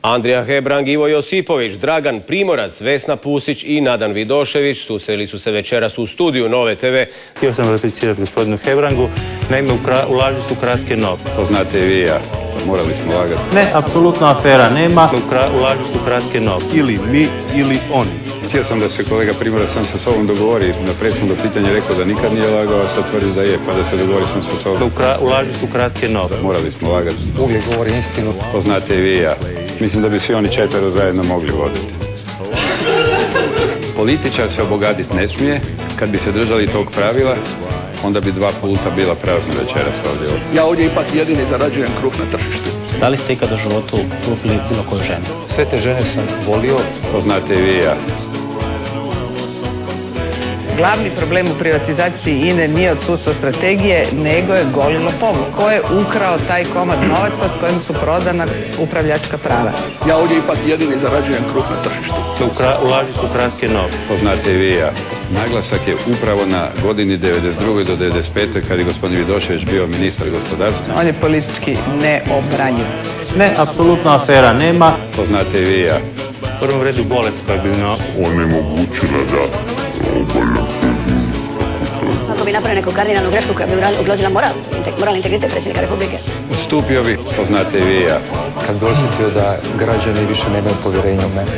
Andrija Hebrang, Ivo Josipović, Dragan Primorac, Vesna Pusić i Nadan Vidošević susreli su se večeras u studiju Nove TV. Htio sam replicirati gospodinu Hebrangu, naime u laži su kratke noge. To znate i vi i ja, morali smo lagati. Ne, apsolutno afera nema, u laži su kratke noge. Ili mi ili oni. Htio sam da se kolega Primorac sam sa sobom dogovori. Na prethodno pitanje rekao da nikad nije lagao, a sad tvrdi da je, pa da se dogovori sam sa sobom. U laži su kratke noge. Morali smo lagati. Uvijek govori istinu. To znate i vi i ja. Mislim da bi svi oni četvero zajedno mogli voditi. Političar se obogatiti ne smije. Kad bi se držali tog pravila, onda bi 2 puta bila prazna večeras ovdje. Ja ovdje ipak jedini zarađujem kruh na tržištu. Da li ste ikad u životu lupili bilo koju ženu? Sve te žene sam volio. To znate i vi i ja. Glavni problem u privatizaciji INA-e nije odsustvo strategije, nego je goli lopovluk. Ko je ukrao taj komad novaca s kojim su prodana upravljačka prava? Ja ovdje ipak jedini zarađujem kruh na tržištu. U laži su kratke noge. To znate i vi i ja. Naglasak je upravo na godini 92. do 95. kad je gospodin Vidošević bio ministar gospodarstva. On je politički neobranjiv. Ne, apsolutno afera nema. To znate i vi i ja. U prvom redu bolest koja bi onemogućila da Ako bi napravio neku kardinalnu grešku koja bi ugrozila moralni integritet predsjednika Republike. Ustupio bi, to znate i vi i ja. Kad bi osjetio da građani više nemaju povjerenja u mene.